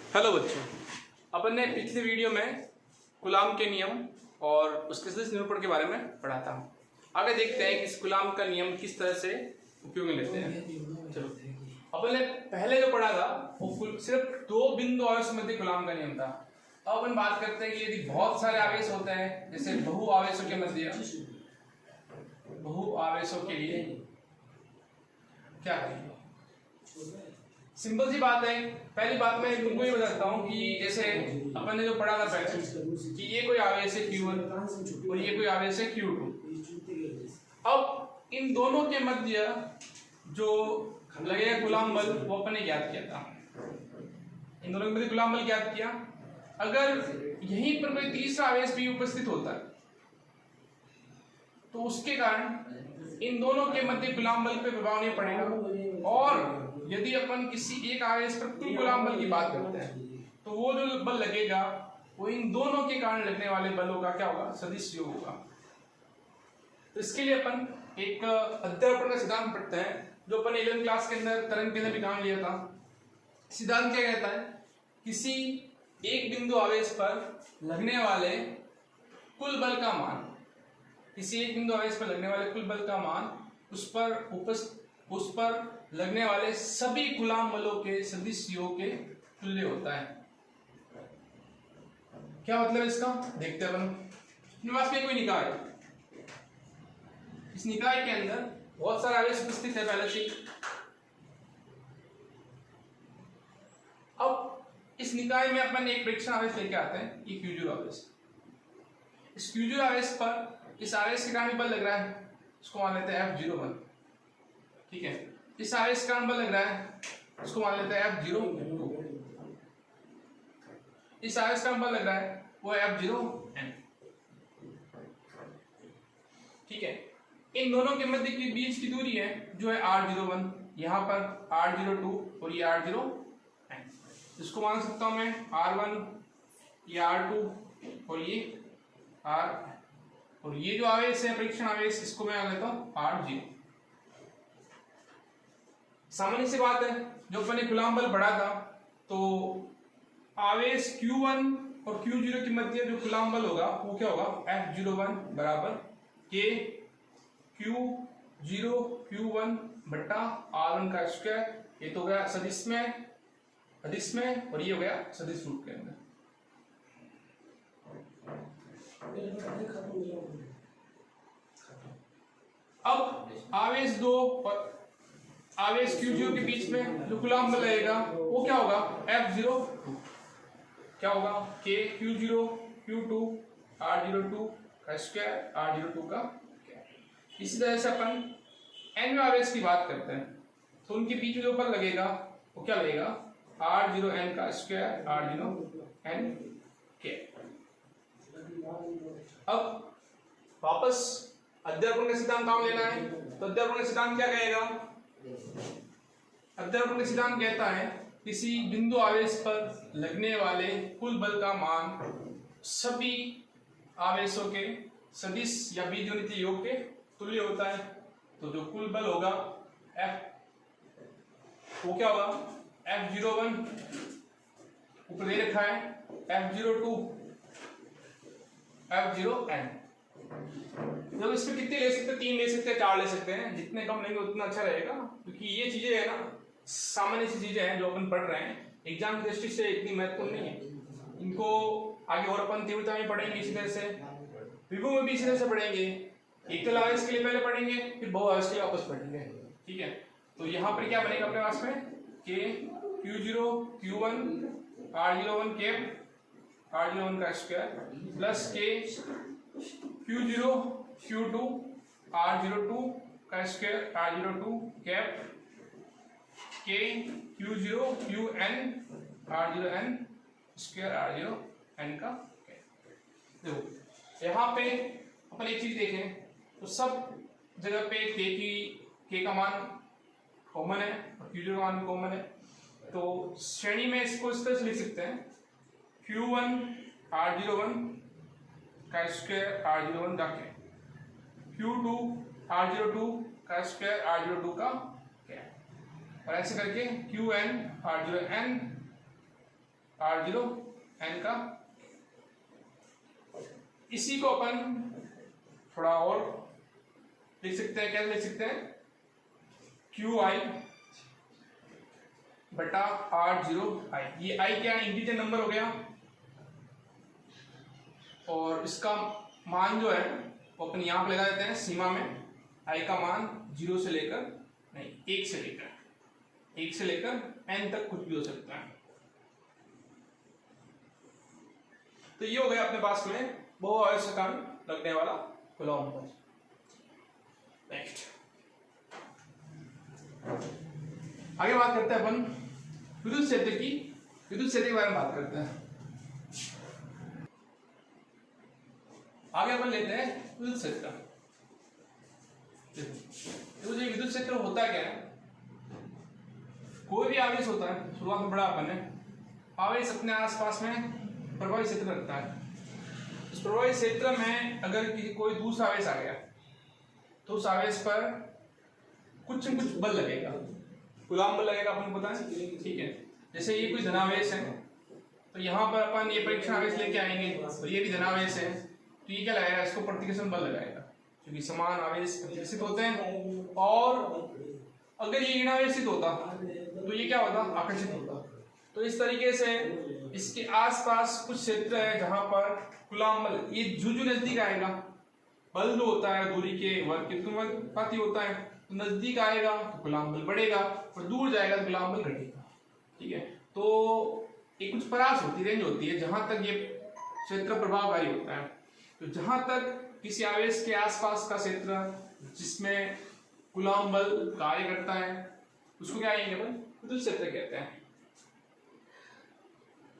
Hello बच्चों, अपन ने पिछले वीडियो में गुलाम के नियम और उसके सदिश निरूपण के बारे में पढ़ा था। आगे देखते हैं कि इस गुलाम का नियम किस तरह से उपयोग में लेते हैं। चलो, अपन ने पहले जो पढ़ा था वो सिर्फ दो बिंदु आवेश मध्य गुलाम का नियम था। अब अपन बात करते हैं कि यदि बहुत सारे आवेश होते हैं, जैसे बहु आवेशों के मध्य, बहु आवेशों के लिए क्या करेंगे। सिंपल सी बात है। पहली बात मैं तुमको ये बताता हूँ कि जैसे अपन ने जो पढ़ा था पहले कि ये कोई आवेश है Q1 और ये कोई आवेश है Q2। अब इन दोनों के मध्य जो लगेगा गुलाम बल वो अपन ने ज्ञात किया था। इन दोनों के मध्य गुलाम बल ज्ञात किया। अगर यहीं पर कोई तीसरा आवेश भी उपस्थित होता है तो उसके कारण इन दोनों के मध्य गुलाम बल पे प्रभाव नहीं पड़ेगा। और यदि अपन किसी एक आवेश पर कुल गुलाम बल की बात करते हैं तो वो जो बल लगेगा वो इन दोनों के कारण लगने वाले बलों का क्या होगा, सदिश योग होगा। तो इसके लिए अपन एक अध्यारोपण का सिद्धांत पढ़ते हैं जो अपन 11वीं क्लास के अंदर तरंग के अंदर भी काम लिया था। सिद्धांत क्या कहता है, किसी एक बिंदु आवेश पर लगने वाले कुल बल का मान, किसी एक बिंदु आवेश पर लगने वाले कुल बल का मान उस पर लगने वाले सभी गुलाम बलों के सदिश योग के तुल्य होता है। क्या मतलब इसका, देखते हैं अपन। अपने पास में कोई निकाय है, इस निकाय के अंदर बहुत सारे आवेश उपस्थित है पहले से। अब इस निकाय में अपन एक प्रेक्षण आवेश लेके आते हैं, ये Q0 आवेश। इस Q0 आवेश पर इस आवेश के कारण बल लग रहा है, इसको मान लेते हैं F01। ठीक है, इस आवेश का बल लग रहा है, इसको मान लेते हैं F02। इस आवेश का बल लग रहा है वो F0n। ठीक है, इन दोनों के मध्य के बीच की दूरी है जो है R01, यहाँ पर R02 और ये R0n। इसको मान सकता हूं मैं R1, ये R2 और ये R, और ये जो आवेश है परीक्षण आवेश, इसको मैं मान लेता हूं R0। सामान्य सी बात है, जो अपने गुलाम बल बढ़ा था तो आवेश Q1 और Q0 के मध्य जो गुलाम बल होगा वो क्या होगा, F01 बराबर K Q0 Q1 बट्टा R1 का स्क्वायर। ये तो हो गया सदिश में और ये हो गया सदिश रूप के अंदर। अब आवेश 2 और आवेश Q0 के बीच में जो गुलाम बल लगेगा वो क्या होगा, F02। क्या होगा, K Q0 Q2 R02 का स्क्वायर R02 का। इसी तरह से अपन n आवेश की बात करते हैं तो उनके बीच में जो बल लगेगा वो क्या लगेगा, R0n का स्क्वायर R0n K। अब वापस अध्यारोपण का सिद्धांत काम लेना है तो अध्यारोपण का सिद्धांत क्या कहेगा, अध्यारोपण का सिद्धांत कहता है किसी बिंदु आवेश पर लगने वाले कुल बल का मान सभी आवेशों के सदिश या बीजगणितीय योग के तुल्य होता है। तो जो कुल बल होगा F वो क्या होगा, F01 ऊपर दे रखा है, F02 F0n। जब इसमें कितने ले सकते हैं, 3 ले सकते हैं, 4 ले सकते हैं, जितने कम लेंगे उतना अच्छा रहेगा। क्योंकि ये चीजें है ना, सामान्य सी चीजें हैं जो अपन पढ़ रहे हैं, एग्जाम की दृष्टि से इतनी महत्वपूर्ण नहीं है। इनको आगे और अपन तीव्रता में पढ़ेंगे, इसी तरह से विभव में भी इसी तरह से पढ़ेंगे। एकल आवेश के लिए पहले पढ़ेंगे, फिर बहु आवेश के लिए वापस पढ़ेंगे। ठीक है, तो यहाँ पर क्या बनेगा अपने पास में, K Q0 Q1 R01 K R01 का square plus K Q0 Q2 R02 का square R02 cap K Q0 Qn R0n square R0n का कैप। देखो यहाँ पे अपन एक चीज देखें तो सब जगह पे K का मान कॉमन है और Q0 का मान कॉमन है। तो श्रेणी में इसको इस तरह से लिख सकते हैं, Q1 R01 का स्क्वायर R01 का कैप, Q2 R02 का स्क्वायर R02 का कैप, और ऐसे करके Qn R0n R0 N का। इसी को अपन थोड़ा और लिख सकते हैं, क्या लिख सकते हैं, QI बटा R0I। ये I क्या है, इंटीजर नंबर हो गया, और इसका मान जो है वो अपन यहाँ पे लगा देते हैं सीमा में। I का मान 0 से लेकर, नहीं 1 से लेकर N तक कुछ भी हो सकता है। तो ये हो गया अपने पास में बहुआवेश के कारण लगने वाला कूलॉम फोर्स। नेक्स्ट आगे बात करते हैं अपन विद्युत क्षेत्र की, विद्युत क्षेत्र के बारे में बात करते हैं। आगे अपन लेते हैं विद्युत क्षेत्र। तो ये विद्युत क्षेत्र होता क्या है, कोई भी आवेश होता है, शुरुआत में बड़ा अपन है, आवेश अपने आसपास में प्रभावी क्षेत्र रखता है। इस प्रभावी क्षेत्र में अगर कोई दूसरा आवेश आ गया तो उस आवेश पर कुछ न कुछ बल लगेगा, कूलॉम बल लगेगा, अपन को पता है, ठीक है। जैसे ये कोई धनावेश है तो यहाँ पर अपन ये परीक्षण आवेश लेके आएंगे, तो ये भी धनावेश है, तो ये क्या लगाएगा, इसको प्रतिकर्षण बल लगाएगा, क्योंकि समान आवेश प्रतिकर्षित होते हैं। और अगर ये ऋणावेशित होता तो ये क्या होता, आकर्षित होता। तो इस तरीके से इसके आसपास कुछ क्षेत्र है जहां पर कूलॉम बल, ये जो नजदीक आएगा, बल जो होता है दूरी के वर्ग के अनुपाती होता है, तो नजदीक आएगा तो कूलॉम बल बढ़ेगा, और दूर जाएगा तो कूलॉम बल घटेगा, ठीक है। तो एक कुछ परास होती है, रेंज होती है, जहां तक ये क्षेत्र प्रभावकारी होता है। तो जहां तक किसी आवेश के आसपास का क्षेत्र जिसमें कूलॉम बल कार्य करता है उसको क्या कहेंगे अपन, विद्युत क्षेत्र कहते हैं।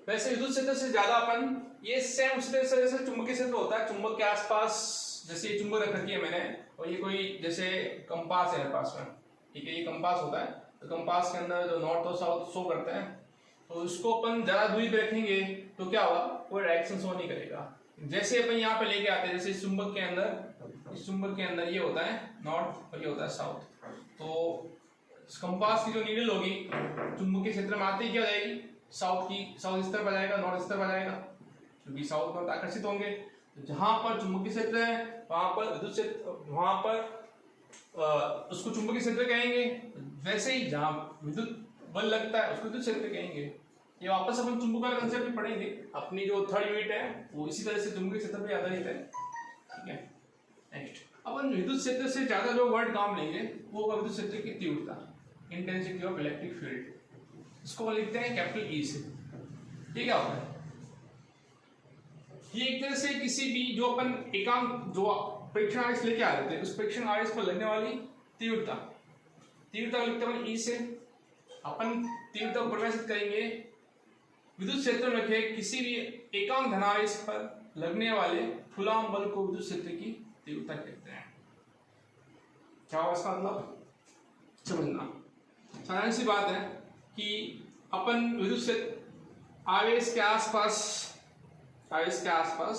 वैसे विद्युत क्षेत्र से ज्यादा अपन ये सेम उसी तरह से जैसे चुंबकीय क्षेत्र होता है, चुंबक के आसपास जैसे ये चुंबक रख रखी है मैंने, और ये कोई जैसे कंपास है मेरे पास में, ठीक है, ये कंपास होता है, तो कंपास के अंदर जो नॉर्थ और साउथ शो करते हैं, तो इसको अपन ज्यादा दूरी पे रखेंगे तो क्या होगा, कोई डायरेक्शन शो नहीं करेगा। जैसे अपन यहाँ पे लेके आते हैं, जैसे इस चुंबक के अंदर ये होता है नॉर्थ और ये होता है साउथ, तो कंपास की जो नीडल होगी चुंबकीय क्षेत्र में आते ही क्या हो जाएगी, साउथ इस तरफ आ जाएगा, नॉर्थ इस तरफ आ जाएगा, क्योंकि साउथ में आकर्षित होंगे। तो जहां पर चुंबकीय क्षेत्र है वहां पर विद्युत क्षेत्र, वहां पर उसको चुंबकीय क्षेत्र कहेंगे। वैसे ही जहां विद्युत बल लगता है उसको विद्युत क्षेत्र कहेंगे। ये वापस अपन चुंबकीय कंसेप्ट भी पढ़ेंगे, अपनी जो थर्ड यूनिट है वो इसी तरह से चुंबकीय क्षेत्र पे आधारित है, ठीक है। नेक्स्ट अपन विद्युत क्षेत्र से ज्यादा जो वर्ड काम लेंगे वो होगा विद्युत क्षेत्र की तीव्रता, इंटेंसिटी ऑफ इलेक्ट्रिक फील्ड, इसको लिखते हैं कैपिटल ई से। ये क्या होता है, ये एक तरह से किसी भी जो अपन एकांक जो परीक्षण आवेश लेके आ रहे थे उस परीक्षण आवेश पर लगने वाली तीव्रता को लिखते हैं ई से। अपन तीव्रता को परिभाषित करेंगे, विद्युत क्षेत्र में रखे किसी भी एकांक धनावेश पर लगने वाले कूलॉम बल को विद्युत क्षेत्र की तीव्रता कहते हैं। क्या होगा इसका मतलब, समझना साधारण सी बात है कि अपन विद्युत क्षेत्र आवेश के आसपास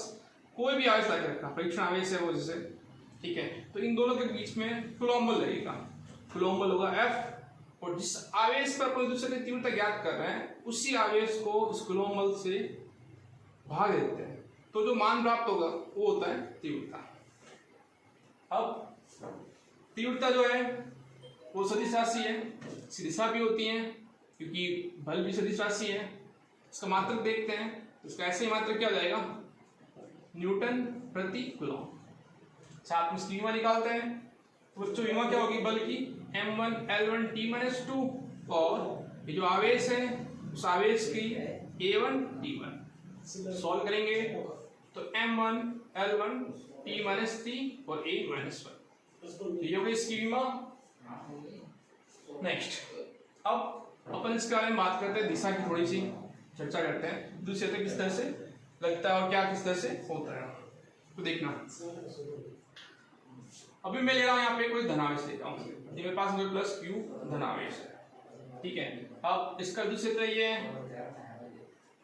कोई भी आवेश लगा रखा, परीक्षण आवेश है वो जैसे, ठीक है, तो इन दोनों के बीच में कूलॉम बल लगेगा, कूलॉम बल होगा F, और जिस आवेश पर अपन विद्युत क्षेत्र की तीव्रता ज्ञात कर रहे हैं उसी आवेश को इस कूलॉम बल से भाग देते हैं, तो जो मान प्राप्त होगा वो होता है तीव्रता। अब तीव्रता जो है वो सदिश राशि है, दिशा भी होती है क्योंकि बल भी सदिश राशि है। इसका मात्रक देखते हैं, इसका ऐसे ही मात्रक क्या हो जाएगा, न्यूटन प्रति कूलॉम। साथ में इसकी विमा निकालते हैं, तो बच्चों विमा क्या होगी बल की, m1 L1 T-2, और ये जो आवेश है उस आवेश की a1 T1 सॉल्व करेंगे तो m1 L1 T-3 और a-1, ये होगी इसकी विमा। नेक्स्ट अब अपन इसके बारे में बात करते हैं, दिशा की थोड़ी सी चर्चा करते हैं, विद्युत क्षेत्र किस तरह से लगता है और क्या किस तरह से होता है, तो देखना। अभी मैं ले रहा हूं यहाँ पे कोई धनावेश लेता हूँ, ये मेरे पास प्लस Q धनावेश है, ठीक है। अब इसका विद्युत क्षेत्र ये है,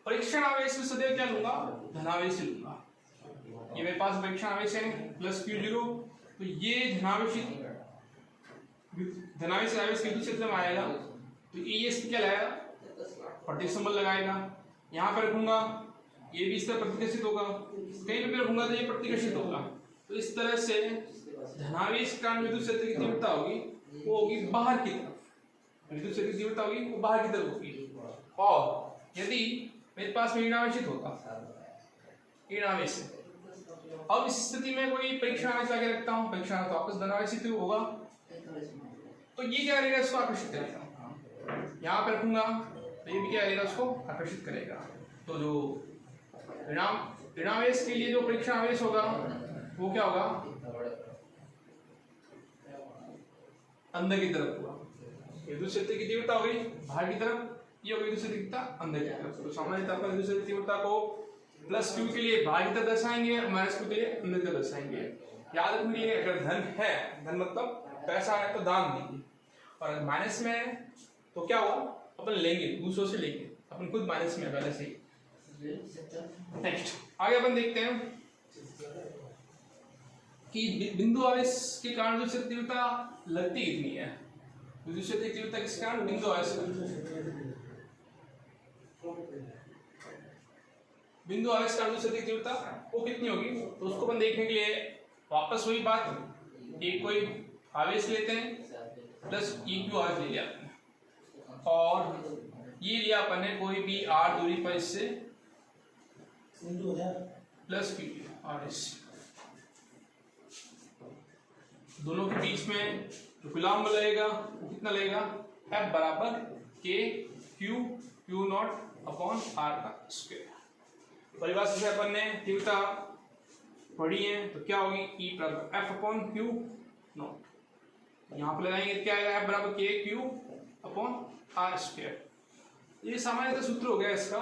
परीक्षण आवेश में सदैव क्या लूंगा, धनावेश लूंगा। ये मेरे पास परीक्षण आवेश है प्लस Q0, तो ये धनावेश आवेश के विद्युत क्षेत्र में आएगा, तो ये क्या लगाएगा, प्रतिकर्षण बल लगाएगा, यहाँ पर रखूंगा, ये भी इस तरह प्रतिकर्षित होगा, कहीं पे भी रखूंगा तो ये प्रतिकर्षित होगा। तो इस तरह से धनावेश के कारण विद्युत क्षेत्र की तीव्रता होगी वो होगी बाहर की तरफ, विद्युत क्षेत्र की तीव्रता होगी वो बाहर की तरफ होगी। और यदि मेरे पास में ऋणावेशित होता, ऋणावेश, अब इस स्थिति में कोई परीक्षा आवेश लगा रखता हूँ, परीक्षा तो वापस धनावेशित होगा, तो ये क्या करेगा, इसको आकर्षित करेगा। यहाँ पे रखूंगा तो ये भी क्या करेगा, उसको आकर्षित करेगा। तो जो ऋणावेश के लिए जो परीक्षा आवेश होगा वो क्या होगा, अंदर की तरफ होगा। विद्युत क्षेत्र की तीव्रता हो गई बाहर की तरफ, ये होगी विद्युत क्षेत्र की तीव्रता अंदर की तरफ। तो सामान्यतः पर विद्युत क्षेत्र की तीव्रता को प्लस क्यू के लिए बाहर की तरफ दर्शाएंगे और माइनस क्यू के लिए अंदर की तरफ दर्शाएंगे। याद रखिए अगर धन है, धन मतलब पैसा है तो दान देंगे, और माइनस में है तो क्या होगा, अपन लेंगे, दूसरों से लेंगे, अपन खुद माइनस में पहले से ही। नेक्स्ट आगे अपन देखते हैं कि बिंदु आवेश के कारण विद्युत क्षेत्र तीव्रता लगती कितनी है। विद्युत क्षेत्र तीव्रता किस कारण, बिंदु आवेश, बिंदु आवेश के कारण विद्युत क्षेत्र तीव्रता वो कितनी होगी। तो उसको अपन देखने के लिए वापस वही बात, एक कोई आवेश लेते हैं प्लस EQ आवेश ले लिया और ये लिया अपन ने कोई भी r दूरी पर इससे प्लस Q आवेश, दोनों के बीच में जो कूलम्ब लगेगा वो कितना लगेगा, F बराबर K Q not upon R का स्क्वायर। परिभाषा से अपन ने तीव्रता पढ़ी है तो क्या होगी, E बराबर F अपॉन Q नॉट, यहाँ पर लगाएंगे क्या आएगा, F बराबर K Q upon R square. ये सामान्यतः सूत्र हो गया इसका,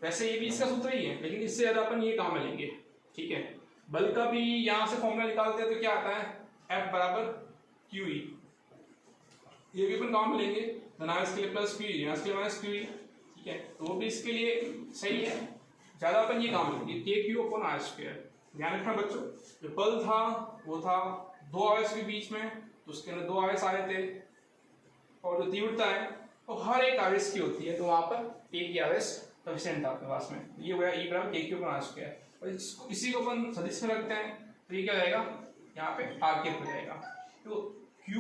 वैसे ये भी इसका सूत्र ही है लेकिन इससे ज्यादा अपन ये काम में लेंगे, ठीक है। बल का भी यहाँ से फॉर्मूला निकालते हैं तो क्या आता है, F बराबर QE, ये भी अपन काम में लेंगे, धनावेश के लिए प्लस QE, ऋणावेश के लिए माइनस QE, ठीक है। तो वो भी इसके लिए सही है, ज्यादा अपन ये काम लेंगे K Q upon R square. ध्यान रखना बच्चों, जो बल था वो था दो आवेश के बीच में, तो उसके अंदर दो आवेश आ रहे थे, और जो तीव्रता है वो हर एक आवेश की होती है, तो वहां पर एक ही आवेश सफिशिएंट था अपने पास में। ये हो गया E बराबर K Q upon R square, और इसी को अपन सदिश में रखते हैं तो ये क्या रहेगा, यहाँ पे R के हो जाएगा। तो Q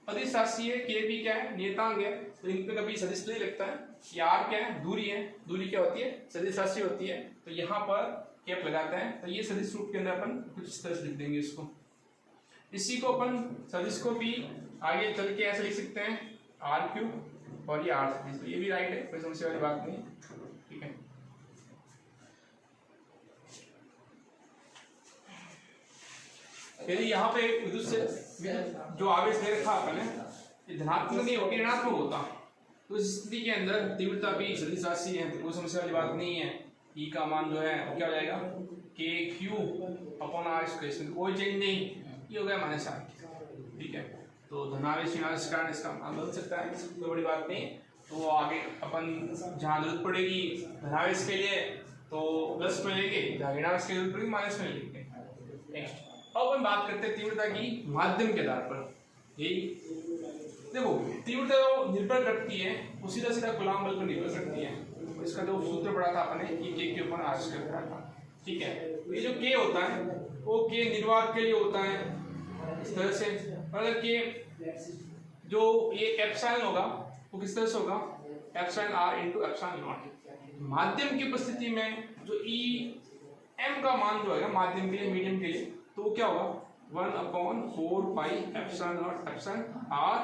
अदिश राशि है, K भी क्या है, नियतांक है, तो इन पे कभी सदिश नहीं लगता है। ये R क्या है, दूरी है, दूरी क्या होती है, सदिश राशि होती है, तो यहाँ पर कैप लगाते हैं, तो ये सदिश रूप के अंदर अपन कुछ इस तरह से लिख देंगे इसको। इसी को अपन सदिश को भी आगे चल के ऐसे लिख सकते हैं R³ और ये R सदिश, तो ये भी राइट है, कोई समस्या वाली बात नहीं, ठीक है। यदि यहाँ पे विद्युत से जो आवेश दे रखा अपने ये धनात्मक नहीं होगी, ऋणात्मक होता, तो इस स्थिति के अंदर तीव्रता भी सदिश राशि है, तो कोई समस्या वाली बात नहीं है। E का मान जो है वो क्या हो जाएगा, KQ अपॉन R स्क्वायर, कोई चेंज नहीं, ये हो गया माइनस R, ठीक है। तो धनावेश ऋणावेश के कारण इसका मान बदल सकता है, कोई बड़ी बात नहीं। तो आगे अपन जहाँ जरूरत पड़ेगी धनावेश के लिए तो प्लस में लेंगे, जहाँ ऋणावेश की जरूरत पड़ेगी माइनस में लेंगे। नेक्स्ट अब अपन बात करते हैं तीव्रता की माध्यम के आधार पर। यही देखो तीव्रता जो निर्भर करती है वो सीधा सीधा कूलम्ब बल पर निर्भर करती है। इसका जो सूत्र पढ़ा था अपने ये K Q upon R square पढ़ा था, ठीक है। तो ये जो K होता है वो K निर्वात के लिए होता है इस तरह से, मतलब कि जो ये एप्सिलॉन होगा वो किस तरह से होगा, epsilon R into epsilon not. माध्यम की उपस्थिति में जो E M का मान जो है माध्यम के लिए, मीडियम के लिए, तो वो क्या होगा 1/4 pi epsilon not epsilon R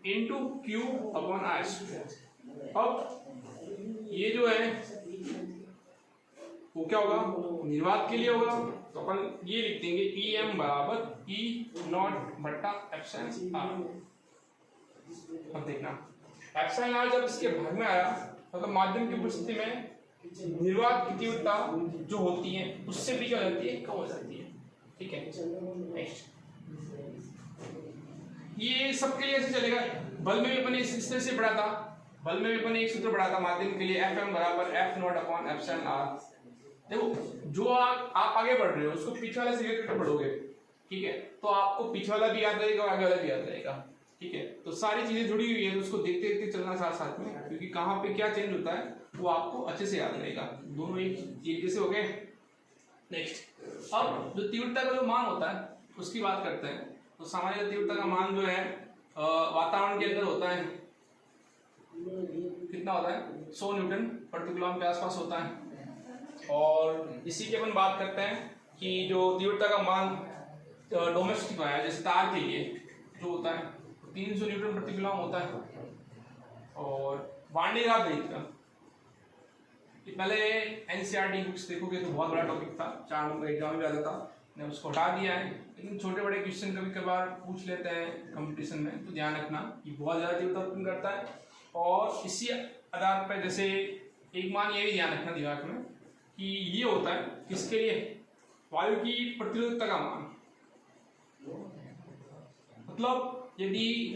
into Q upon R square. अब ये जो है वो क्या होगा, निर्वात के लिए होगा, तो अपन ये लिख देंगे EM बराबर E नॉट बट्टा एप्सिलॉन R। अब देखना एप्सिलॉन R जब इसके भाग में आया तो माध्यम की उपस्थिति में निर्वात की तीव्रता जो होती है उससे भी क्या हो जाती है, कम हो जाती है, ठीक है। नेक्स्ट ये सबके लिए ऐसे चलेगा। बल में भी अपन इस तरह से पढ़ा था, बल में भी अपन एक सूत्र पढ़ा था माध्यम के लिए FM बराबर F not upon epsilon R। देखो जो आप आगे बढ़ रहे हो उसको पीछे वाले से रिलेटेड पढ़ोगे, ठीक है, तो आपको पीछे वाला भी याद रहेगा और आगे वाला भी याद रहेगा। ठीक है। तो सारी चीजें जुड़ी हुई है, तो उसको देखते देखते चलना साथ साथ में, क्योंकि कहाँ पे क्या चेंज होता है वो आपको अच्छे से याद रहेगा। दोनों एक जैसे हो गए। नेक्स्ट, अब जो तीव्रता का जो मान होता है उसकी बात करते हैं। तो सामान्य तीव्रता का मान जो है वातावरण के अंदर होता है, कितना होता है 100 न्यूटन प्रति कूलम के आसपास होता है। और इसी की अपन बात करते हैं कि जो तीव्रता का मान डोमेस्टिक है, जैसे तार के लिए जो होता है 300 न्यूटन प्रति कूलम होता है। और वान डे ग्राफ देखिएगा, पहले एनसीईआरटी बुक्स देखोगे तो बहुत बड़ा टॉपिक था, 4 नंबर एग्जाम में आता था, मैंने उसको हटा दिया है। लेकिन छोटे बड़े क्वेश्चन कभी कभार पूछ लेते हैं कंपटीशन में, तो ध्यान रखना कि बहुत ज़्यादा तीव्रता उत्पन्न करता है। और इसी आधार पर जैसे एक मान ये भी ध्यान रखना दिमाग में कि ये होता है किसके लिए, वायु की प्रतिरोधकता का मान। मतलब यदि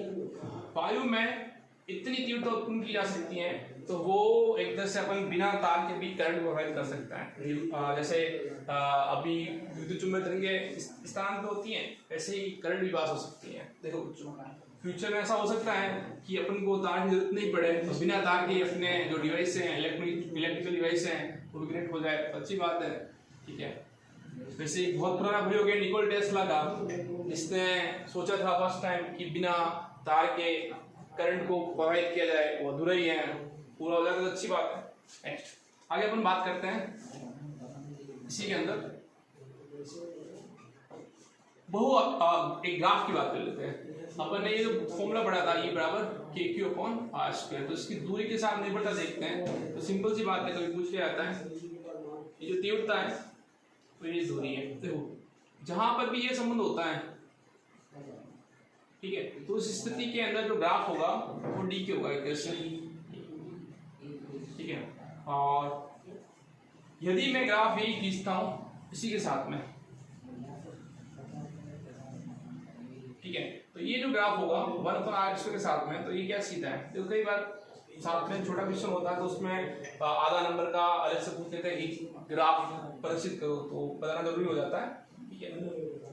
वायु में इतनी तीव्रता उत्पन्न की जा सकती है तो वो एक तरह से अपन बिना तार के भी करंट प्रोवाइड कर सकता है। जैसे अभी विद्युत चुंबकीय तरंगें स्थानांतरित होती हैं, वैसे ही करंट भी पास हो सकती है। देखो फ्यूचर में ऐसा हो सकता है कि अपन को तार की जरूरत नहीं पड़े, तो बिना तार के अपने जो डिवाइस हैं इलेक्ट्रिकल डिवाइस हैं वो कनेक्ट हो जाए, तो अच्छी बात है। ठीक है, वैसे एक बहुत पुराना प्रयोग है निकोला टेस्ला का, जिसने सोचा था फर्स्ट टाइम कि बिना तार के करंट को प्रोवाइड किया जाए, वो अधूरा ही है, पूरा हो जाए तो अच्छी बात है। नेक्स्ट आगे अपन बात करते हैं इसी के अंदर एक ग्राफ की बात कर लेते हैं। अपन ने ये जो फॉर्मूला पढ़ा था E बराबर KQ/R², तो इसकी दूरी के साथ निर्भरता देखते हैं। तो सिंपल सी बात है, कभी पूछ लिया जाता है ये जो तीव्रता है तो ये दूरी है। देखो जहां पर भी ये संबंध होता है, ठीक है, तो उस स्थिति के अंदर जो ग्राफ होगा वो डी के होगा एक तरह से, ठीक है। और यदि मैं ग्राफ यही खींचता हूं इसी के साथ में, ठीक है, तो ये जो ग्राफ होगा 1/r² के साथ में, तो ये क्या सीधा है। तो कई बार साथ में छोटा क्वेश्चन होता है तो उसमें आधा नंबर का अलग से पूछ लेते हैं कि ग्राफ प्रदर्शित करो, तो बताना जरूरी हो जाता है। ठीक है,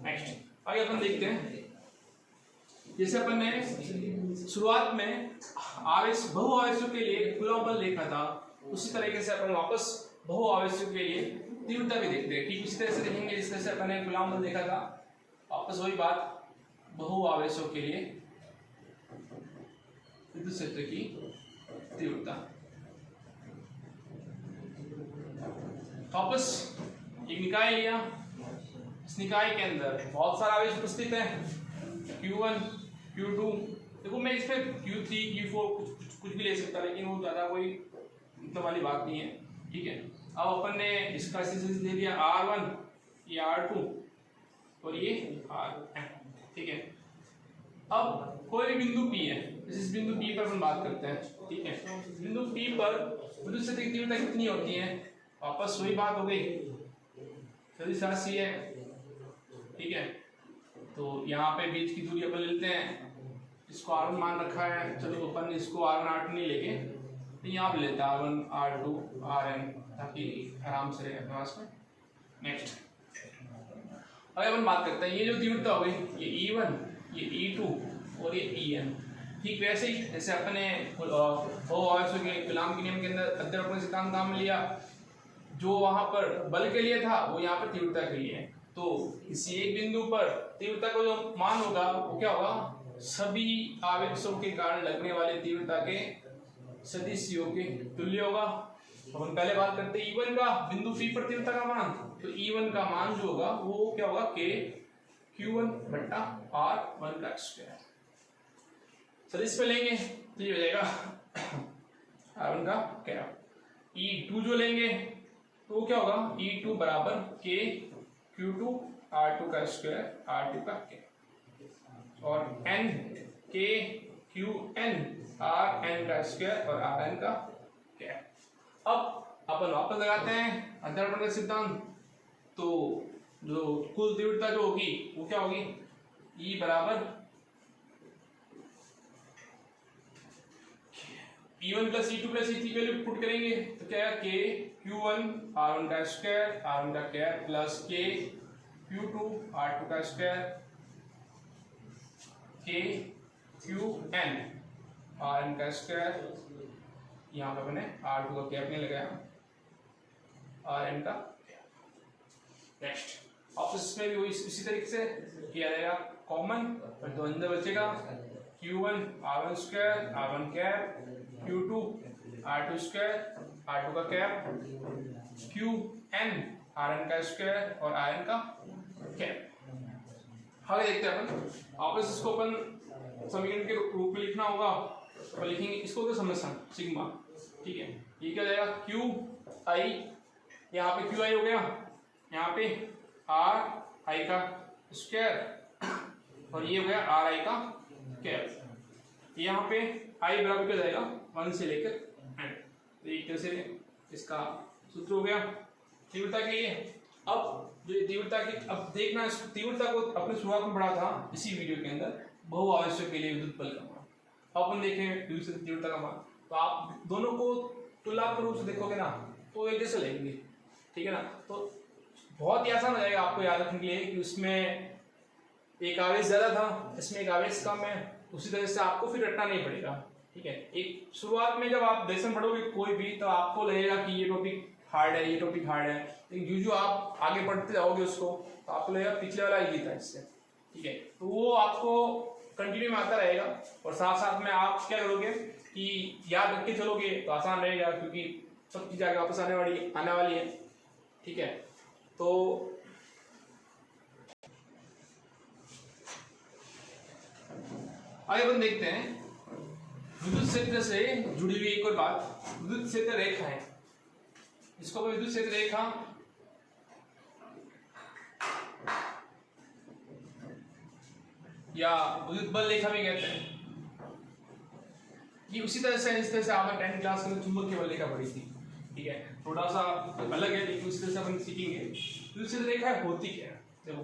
नेक्स्ट आगे अपन देखते हैं। जैसे अपन ने शुरुआत में बहुआवेशों के लिए कूलॉम बल देखा था, उसी तरीके से अपन वापस बहुआवेशों के लिए तीव्रता भी देखते हैं। ठीक उसी तरह से देखेंगे जिस तरह से अपन ने कूलॉम बल देखा था, वापस वही बात बहुआवेशों के लिए विद्युत क्षेत्र की तीव्रता। वापस एक निकाय लिया, इस निकाय के अंदर बहुत सारा आवेश उपस्थित है, Q1 Q2, देखो मैं इस पे Q3 Q4 कुछ भी ले सकता, लेकिन वो ज़्यादा कोई मतलब वाली बात नहीं है। ठीक है, अब अपन ने इसका दे दिया R1, ये R2 और ये R। ठीक है, अब कोई भी बिंदु P है, इस बिंदु P पर अपन बात करते हैं। ठीक है, बिंदु P पर विद्युत क्षेत्र की तीव्रता कितनी होती है, वापस वही बात हो गई, सदिश राशि है। ठीक है, तो यहाँ पे बीच की दूरी अपन लेते हैं, इसको R1 मान रखा है, चलो अपन इसको R1 R2 नहीं लेके तो यहाँ पे लेते हैं R1 R2 Rn, ताकि आराम से रहे अपने पास में। नेक्स्ट अगर अपन बात करते हैं, ये जो तीव्रता हो गई ये E1, ये E2 और ये En। ठीक वैसे ही जैसे अपने बहुआवेशों के कूलॉम के नियम के अंदर अध्यारोपण सिद्धांत काम में लिया, जो वहां पर बल के लिए था वो यहाँ पर तीव्रता के लिए है। तो किसी एक बिंदु पर तीव्रता का जो मान होगा वो क्या होगा, सभी आवेशों के कारण लगने वाले तीव्रता के सदिशियों के तुल्य होगा। अपन पहले बात करते हैं E1 का, बिंदु P पर तीव्रता का मान, तो E1 का मान जो होगा वो क्या होगा, KQ1/R1²। सदिश पे लेंगे तो ये हो जाएगा R1 का क्या, E2 जो लेंगे तो वो क्या होगा, E2 बराबर KQ2/R2², R2 का क्या, और N KQN/Rn² और Rn का क्या। अब अपन वापस लगाते हैं अध्यारोपण का सिद्धांत, तो जो कुल तीव्रता जो होगी वो क्या होगी, E बराबर E1 + E2 + E3 की वैल्यू पुट करेंगे तो क्या है, KQ1/R1², R1 का क्या plus KQ2/R2², Q N, R N का स्क्वायर, यहाँ पे मैंने R2 का कैप नहीं लगाया, आर एन का। नेक्स्ट ऑफिस में भी वही इसी तरीके से किया जाएगा, कॉमन और दो अंदर बचेगा, Q1 R1 square, R1 cap, Q2 R2 square, R2 का कैप, Qn Rn का स्क्वायर और Rn का कैप। आगे देखते हैं अपन ऑफिस, इसको अपन समीकरण के रूप में लिखना होगा, तो लिखेंगे इसको तो समझना सिग्मा, ठीक है। ये क्या हो जाएगा, क्यू आई, यहाँ पे क्यू आई हो गया, यहाँ पे आर आई का स्क्वायर और ये हो गया आर आई का कैप। यहाँ पे आई बराबर क्या जाएगा 1 से लेकर एन, तो एक तरह से इसका सूत्र हो गया तीव्रता के लिए। अब जो तीव्रता की, अब देखना इस तीव्रता को अपने शुरुआत में पढ़ा था इसी वीडियो के अंदर, बहु आवश्यक के लिए विद्युत बल का मान। अब अपन देखें विद्युत तीव्रता का मान, तो आप दोनों को तुलनात्मक रूप से देखोगे ना तो एक जैसे लगेंगे, ठीक है ना। तो बहुत ही आसान हो जाएगा आपको याद रखने के लिए कि उसमें एक आवेश ज्यादा था, इसमें एक आवेश कम है, उसी तरह से आपको फिर रटना नहीं पड़ेगा, ठीक है। एक शुरुआत में जब आप लेसन पढ़ोगे कोई भी, तो आपको लगेगा कि ये टॉपिक हार्ड है, ये टॉपिक हार्ड है, लेकिन जो आप आगे बढ़ते जाओगे उसको, तो आपको लगेगा पिछले वाला इजी था इससे, ठीक है। तो वो आपको कंटिन्यू में आता रहेगा, और साथ साथ में आप क्या करोगे कि याद रख के चलोगे तो आसान रहेगा, क्योंकि सब चीज़ आगे वापस आने वाली है, ठीक है। तो आगे अपन देखते हैं विद्युत क्षेत्र से जुड़ी हुई एक और बात, विद्युत क्षेत्र रेखा है। इसको विद्युत क्षेत्र रेखा या विद्युत बल रेखा भी कहते हैं। ये उसी तरह से जिस तरह से आपने 10th क्लास में चुंबकीय बल रेखा पढ़ी थी, ठीक है, थोड़ा सा अलग है लेकिन उसी तरह से अपन सीखेंगे विद्युत क्षेत्र रेखा होती क्या है। देखो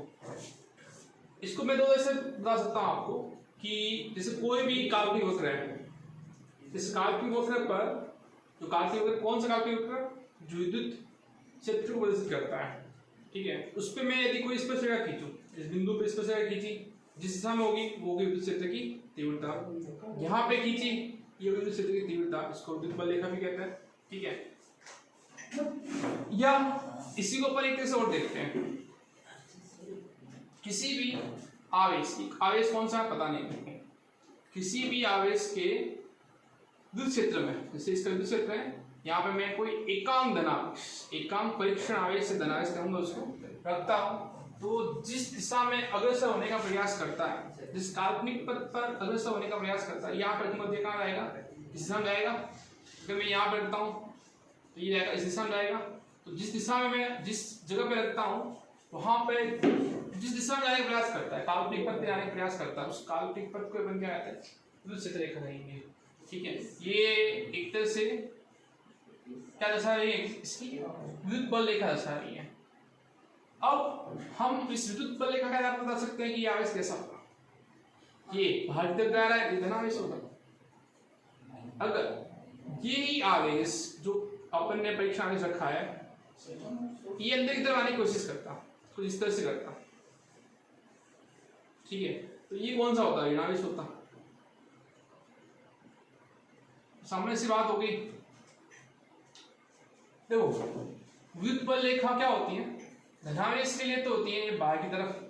इसको मैं दो तरह से बता सकता हूं आपको कि जैसे कोई भी काल्पनिक वक्र है, इस काल्पनिक वक्र पर, जो काल्पनिक वक्र कौन सा काल्पनिक वक्र, जो विद्युत क्षेत्र को प्रदर्शित करता है, ठीक है, उस पर मैं यदि कोई स्पर्शरेखा खींचूं, इस बिंदु पे स्पर्शरेखा खींची, जिस दिशा में होगी वो होगी विद्युत क्षेत्र की तीव्रता। यहाँ पे खींची, ये विद्युत क्षेत्र की तीव्रता, इसको विद्युत बल रेखा भी कहते हैं, ठीक है। या इसी को अपन एक तरह से और देखते हैं, किसी भी आवेश, आवेश कौन सा पता नहीं, किसी भी आवेश के विद्युत क्षेत्र में, जैसे इसका विद्युत क्षेत्र है, यहाँ पे मैं कोई एकांक धनावेश, एकांक परीक्षण आवेश से धनावेश कहूंगा उसको, रखता हूं, तो जिस दिशा में अग्रसर होने का प्रयास करता है, जिस काल्पनिक पथ पर अग्रसर होने का प्रयास करता है, यहाँ पर मध्य कहाँ जाएगा, इस दिशा में जाएगा। अगर मैं यहाँ पर रखता हूँ तो ये जाएगा, इस दिशा में जाएगा। तो जिस दिशा में मैं जिस जगह पे रखता हूँ वहां पे जिस दिशा में जाने का प्रयास करता है, काल्पनिक पथ पे जाने का प्रयास करता है, उस काल्पनिक पथ को अपन क्या कहते हैं, विद्युत क्षेत्र रेखा कहेंगे, ठीक है। ये एक तरह से क्या दर्शा रही है, इसकी विद्युत बल रेखा दर्शा रही है। अब हम इस विद्युत बल रेखा का बता सकते हैं कि ये आवेश कैसा होगा, ये बाहर की तरफ जा रहा है, ये धनावेश होगा। अगर यही आवेश जो अपन ने परीक्षा आवेश रखा है, ये अंदर की तरफ आने की कोशिश करता, कुछ इस तरह से करता, ठीक है, तो ये कौन सा होता है, ऋणावेश होता। सामने सी बात होगी। देखो विद्युत बल रेखा क्या होती है, धनावेश के लिए तो होती है ये बाहर की तरफ।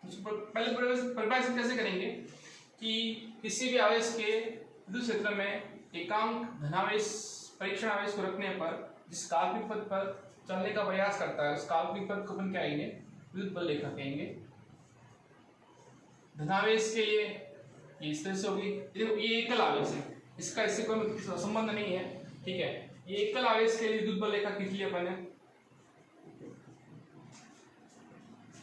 पहले परिभाषित कैसे करेंगे कि किसी भी आवेश के विद्युत क्षेत्र में एकांक धनावेश परीक्षण आवेश को रखने पर जिस काल्पनिक पथ पर चलने का प्रयास करता है, उस काल्पनिक पथ को अपन क्या कहेंगे, विद्युत बल रेखा कहेंगे। धनावेश के लिए ये इस तरह से होगी, ये एकल आवेश है, इसका इससे कोई संबंध नहीं है, ठीक है। ये एकल आवेश के लिए विद्युत बल रेखा खींच लिया अपन ने।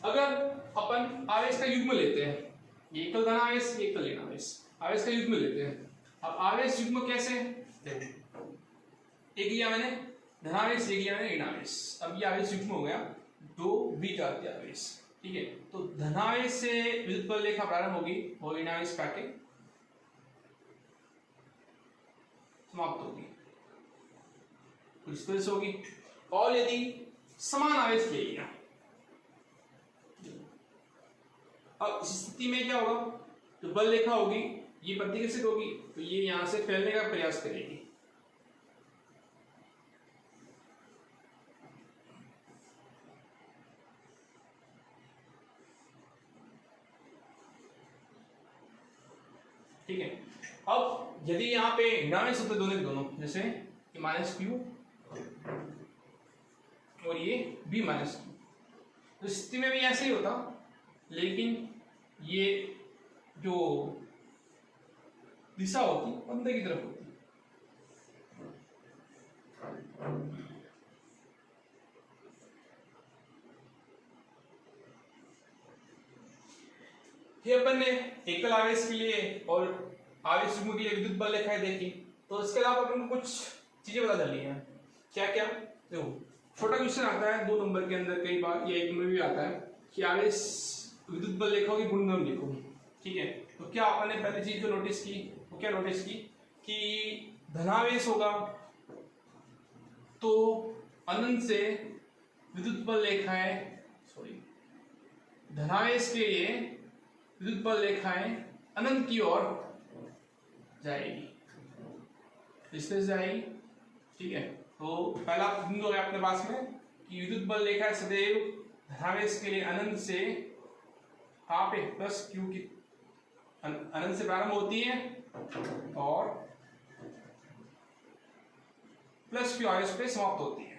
अगर अपन आवेश का युग्म लेते हैं, ये एकल धनावेश, ये एकल ऋणावेश, आवेश का युग्म लेते हैं। अब आवेश युग्म कैसे, देखो एक लिया मैंने धनावेश, एक लिया मैंने ऋणावेश। अब ये आवेश युग्म हो गया, दो द्विघातीय आवेश, ठीक है। तो धनावेश से विद्युत बल रेखा प्रारंभ होगी और ऋणावेश पे आके समाप्त होगी, कुछ इस तरह से होगी। और यदि समान आवेश ले लिया, अब इस स्थिति में क्या होगा, तो बल रेखा होगी ये प्रतिकर्षित होगी, तो ये यहां से फैलने का प्रयास करेगी। ठीक है, अब यदि यहाँ पे ऋणावेश होते दोनों के दोनों, जैसे माइनस क्यू और ये बी माइनस क्यू, तो स्थिति में भी ऐसे ही होता, लेकिन ये जो दिशा होती अंदर की तरफ होती। ये अपन ने एकल आवेश के लिए और आवेश युग्म के लिए विद्युत बल रेखाएं देखी, तो इसके अलावा अपन को कुछ चीजें पता चली हैं। क्या क्या, देखो छोटा क्वेश्चन आता है 2 नंबर के अंदर कई बार, या 1 नंबर भी आता है कि आवेश विद्युत बल रेखाओं की गुणधर्म लिखो। ठीक है, तो क्या अपन ने पहली चीज जो नोटिस की, वो क्या नोटिस की कि धनावेश होगा तो अनंत से विद्युत बल रेखाएं, सॉरी धनावेश के लिए विद्युत बल रेखाएं अनंत की ओर जाएगी, इस तरह से जाएगी। ठीक है, तो पहला बिंदु है अपने पास में कि विद्युत बल रेखा सदैव धनावेश के लिए अनंत से कहां पे प्लस क्यू की अनंत से प्रारंभ होती है और प्लस क्यू आवेश पे समाप्त होती है।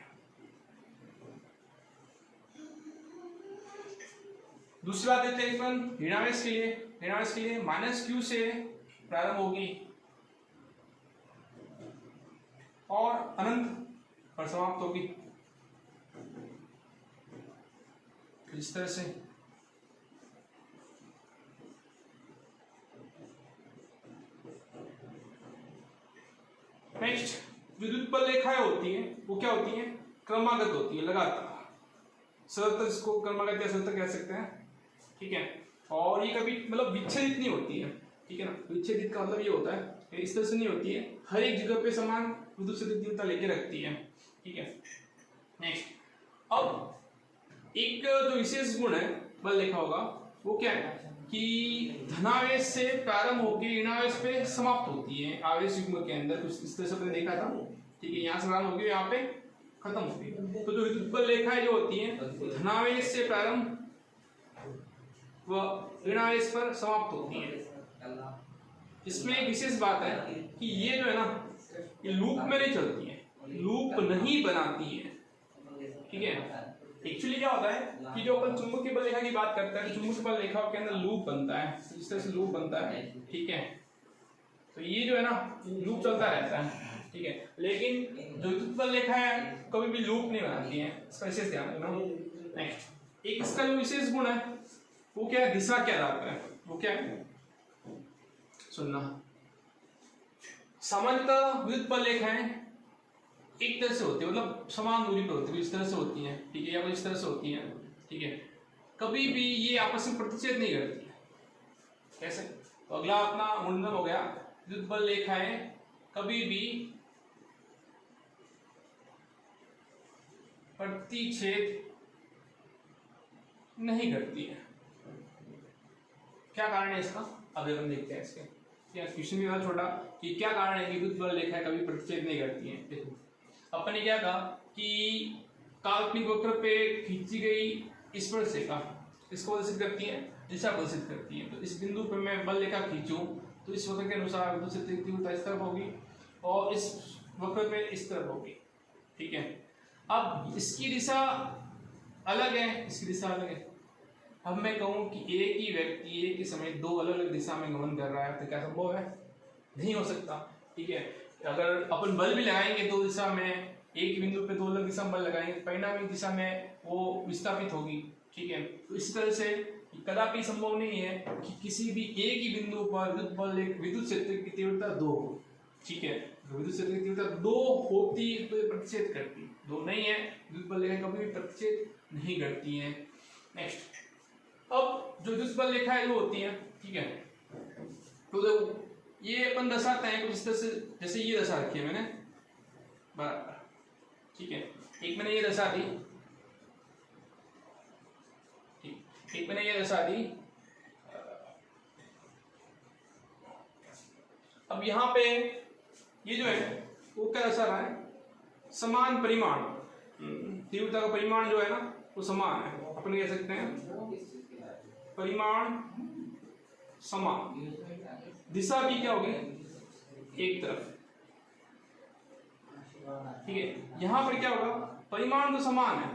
दूसरी बात देखते हैं अपन ऋणावेश के लिए। ऋणावेश के लिए माइनस क्यू से प्रारंभ होगी और अनंत पर समाप्त होगी, इस तरह से। नेक्स्ट, विद्युत बल रेखाएं होती हैं वो क्या होती हैं, क्रमागत होती है, लगातार। सरलता इसको क्रमागत या सरलता कह सकते हैं। ठीक है, और ये कभी मतलब विच्छेदित नहीं होती है। ठीक है ना, विच्छेदित का मतलब ये होता है इस तरह से नहीं होती है, हर एक जगह पे समान विद्युत क्षेत्र तीव्रता लेके रखती है। ठीक है, नेक्स्ट, अब एक जो विशेष गुण है बल रेखा होगा वो क्या है कि धनावेश से प्रारंभ होकर ऋणावेश पे समाप्त होती है। आवेश युग्म के अंदर कुछ इस तरह से हमने देखा था। ठीक है, यहाँ से प्रारंभ होगी यहाँ पे खत्म होगी। तो जो विद्युत बल रेखाएं जो होती हैं धनावेश से प्रारंभ व ऋणावेश पर समाप्त होती है। इसमें एक विशेष बात है कि ये जो है ना, ये लूप में नहीं चलती है, लूप नहीं बनाती है। ठीक है, एक्चुअली क्या होता है कि जो अपन चुंबकीय बल रेखा की बात करते हैं, चुंबकीय बल रेखा के अंदर लूप बनता है, इस तरह से लूप बनता है। ठीक है, तो ये जो है ना लूप चलता रहता है। ठीक है, लेकिन जो विद्युत बल रेखा है कभी भी लूप नहीं बनाती है, इसका विशेष ध्यान रखना। नेक्स्ट, एक इसका जो विशेष गुण है वो क्या है, दिशा के आधार पर है। वो क्या है, सुनना। सामान्यतः विद्युत बल रेखाएं एक तरह से होती है, मतलब समान दूरी पर होती है, इस तरह से होती हैं। ठीक है, या इस तरह से होती हैं। ठीक है, कभी भी ये आपस में प्रतिच्छेद नहीं करती है। कैसे, तो अगला अपना गुणधर्म हो गया, विद्युत बल रेखाएं कभी भी प्रतिच्छेद नहीं करती है। क्या कारण है इसका, अब हम देखते हैं इसके। क्वेश्चन भी था छोटा कि क्या कारण है कि विद्युत बल रेखाएं कभी प्रतिच्छेद नहीं करती हैं। देखो, अपन ने क्या कहा कि काल्पनिक वक्र पे खींची गई स्पर्शरेखा इसको प्रदर्शित करती है, दिशा प्रदर्शित करती है। तो इस बिंदु पे मैं बल रेखा खींचूं तो इस वक्र के अनुसार विद्युत क्षेत्र की तीव्रता इस तरफ होगी और इस वक्र पे इस तरफ होगी। ठीक है, अब इसकी दिशा अलग है, इसकी दिशा अलग है। अब मैं कहूं कि एक ही व्यक्ति एक ही समय 2 अलग अलग दिशा में गमन कर रहा है, तो क्या संभव है, नहीं हो सकता। ठीक है, अगर अपन बल भी लगाएंगे 2 दिशा में, एक ही बिंदु पे 2 अलग दिशा में बल लगाएंगे, परिणामी दिशा में वो विस्थापित होगी। ठीक है, तो इस तरह से कदापि संभव नहीं है कि किसी भी एक ही बिंदु पर विद्युत बल विद्युत क्षेत्र की तीव्रता 2 हो। ठीक है, विद्युत क्षेत्र की तीव्रता 2 होती तो ये प्रतिच्छेद करती, 2 नहीं है, विद्युत बल रेखा कभी भी प्रतिच्छेद नहीं करती है। नेक्स्ट, अब जो विद्युत बल रेखाएं जो होती हैं, ठीक है, तो देखो ये अपन दर्शाते हैं कुछ इस तरह से, जैसे ये दर्शा रखी है मैंने बराबर। ठीक है, एक मैंने ये दर्शा दी, ठीक, एक मैंने ये दर्शा दी अब यहाँ पे ये जो है वो क्या दर्शा रहा है, समान परिमाण, तीव्रता का परिमाण जो है ना वो समान है, अपन कह सकते हैं परिमाण समान, दिशा भी क्या होगी एक तरफ, ठीक है। यहाँ पर क्या होगा, परिमाण तो समान है,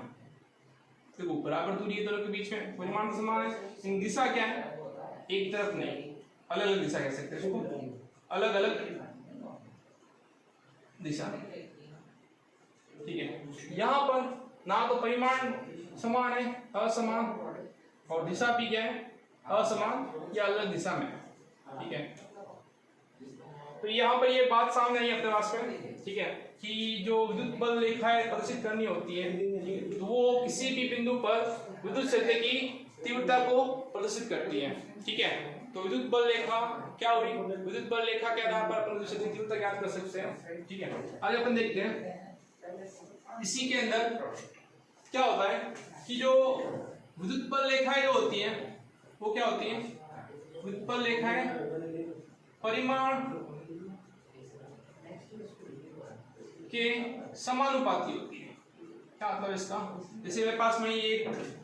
देखो बराबर दूरी है दोनों के बीच में, परिमाण तो समान है, लेकिन दिशा क्या है एक तरफ नहीं, अलग अलग दिशा कह सकते हैं इसको, अलग अलग दिशा, ठीक है। यहाँ पर ना तो परिमाण समान है, असमान, और दिशा भी क्या है असमान या अलग दिशा में, ठीक है। तो यहाँ पर ये बात सामने आई अपने पास में, ठीक है, कि जो विद्युत बल रेखाएं प्रदर्शित करनी होती है तो वो किसी भी बिंदु पर विद्युत क्षेत्र की तीव्रता को प्रदर्शित करती है, ठीक है। तो विद्युत बल रेखा क्या हुई, विद्युत बल रेखा के आधार पर अपन विद्युत क्षेत्र की तीव्रता ज्ञात कर सकते हैं, ठीक है। आगे अपन देखते हैं इसी के अंदर क्या होता है कि जो विद्युत बल रेखाएं जो होती हैं वो क्या होती हैं, विद्युत बल रेखाएं परिमाण के समानुपाती होती है। क्या मतलब इसका, जैसे मेरे पास में ये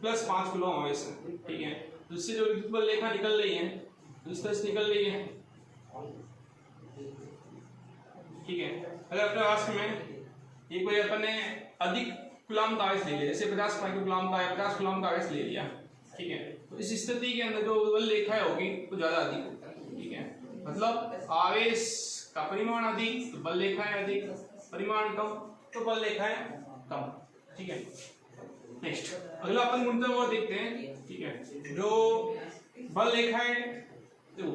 +5 कूलम है इससे, ठीक है, तो इससे जो विद्युत बल रेखा निकल रही है तो इस तरह से निकल रही है, ठीक है। अगर अपने पास में ये कोई अपन ने अधिक कूलम का आवेश ले लिया, जैसे 50 माइक्रोकूलम का या 50 कूलम का आवेश ले लिया, ठीक है, तो इस स्थिति के अंदर जो बल रेखाएं होगी वो ज्यादा अधिक होता है, ठीक है। मतलब आवेश का परिमाण अधिक तो बल रेखाएं अधिक, परिमाण कम तो बल रेखाएं कम, ठीक है। नेक्स्ट अगला अपन गुणधर्म वो देखते हैं, ठीक है। जो बल रेखाएं देखो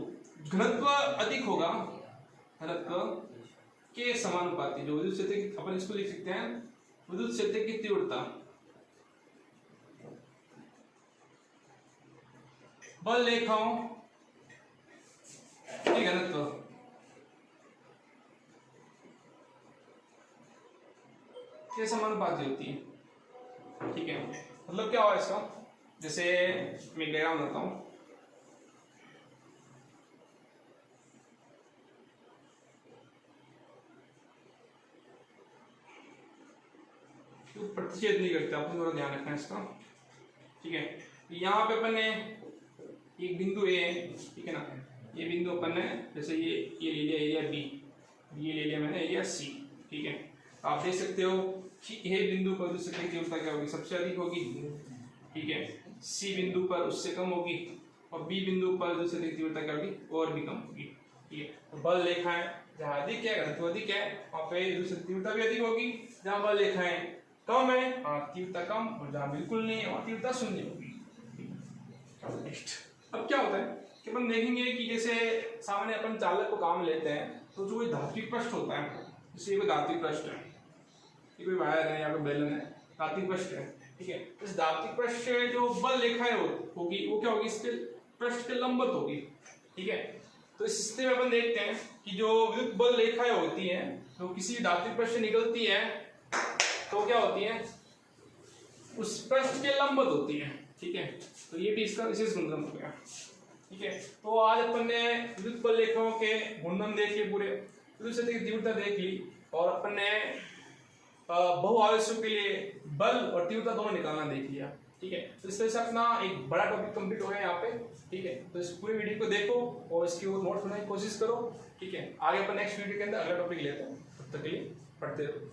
घनत्व अधिक होगा, घनत्व के समानुपाती, जो विद्युत क्षेत्र की अपन इसको लिख सकते हैं विद्युत क्षेत्र की तीव्रता बल रेखाओं के घनत्व के समानुपाती होती है, ठीक है। मतलब क्या हुआ इसका, जैसे मैं डायग्राम बनाता हूं, तो प्रतिच्छेद नहीं करते, आपको थोड़ा ध्यान रखना है इसका, ठीक है। यहाँ पे अपन ने एक बिंदु ए, ठीक है ना, ये बिंदु अपन ने जैसे ये ले लिया एरिया बी, ये ले लिया मैंने एरिया सी, ठीक है। आप देख सकते हो कि ए बिंदु पर विद्युत क्षेत्र की तीव्रता क्या होगी, सबसे अधिक होगी, ठीक है। सी बिंदु पर उससे कम होगी और बी बिंदु पर विद्युत क्षेत्र की तीव्रता क्या होगी और भी कम होगी, ठीक है। तो बल रेखाएं जहाँ अधिक है घनत्व अधिक है वहाँ पे विद्युत क्षेत्र की तीव्रता भी अधिक होगी, जहाँ बल रेखाएं कम है वहाँ तीव्रता कम, और जहाँ बिल्कुल नहीं है वहाँ तीव्रता शून्य होगी। अब क्या होता है कि अपन देखेंगे कि जैसे सामान्य अपन चालक को काम लेते हैं तो जो कोई धात्विक पृष्ठ होता है, जैसे ये कोई धात्विक पृष्ठ है, ये कोई वायर है या कोई बेलन है, धात्विक पृष्ठ है, ठीक है। इस धात्विक पृष्ठ से जो बल रेखाएं होगी वो क्या होगी, इसके पृष्ठ के लंबवत होगी, ठीक है। तो इस स्थिति में अपन देखते हैं कि जो विद्युत बल रेखाएं होती हैं तो किसी धात्विक पृष्ठ से निकलती है तो क्या होती है उस पृष्ठ के लंबवत होती है, ठीक है। तो ये भी इसका विशेष गुणधर्म हो गया, ठीक है। तो आज अपन ने विद्युत बल रेखाओं के गुणधर्म देख लिए, पूरे विद्युत क्षेत्र की तीव्रता देख ली, और अपन ने बहुआवेशों के लिए बल और तीव्रता दोनों निकालना देख लिया, ठीक है। तो इस तरह से अपना एक बड़ा टॉपिक कंप्लीट हो गया यहाँ पे, ठीक है। तो इस पूरी वीडियो को देखो और इसकी नोट्स बनाने की कोशिश करो, ठीक है। आगे अपन नेक्स्ट वीडियो के अंदर अगला टॉपिक लेते हैं, तब तक के लिए पढ़ते रहो।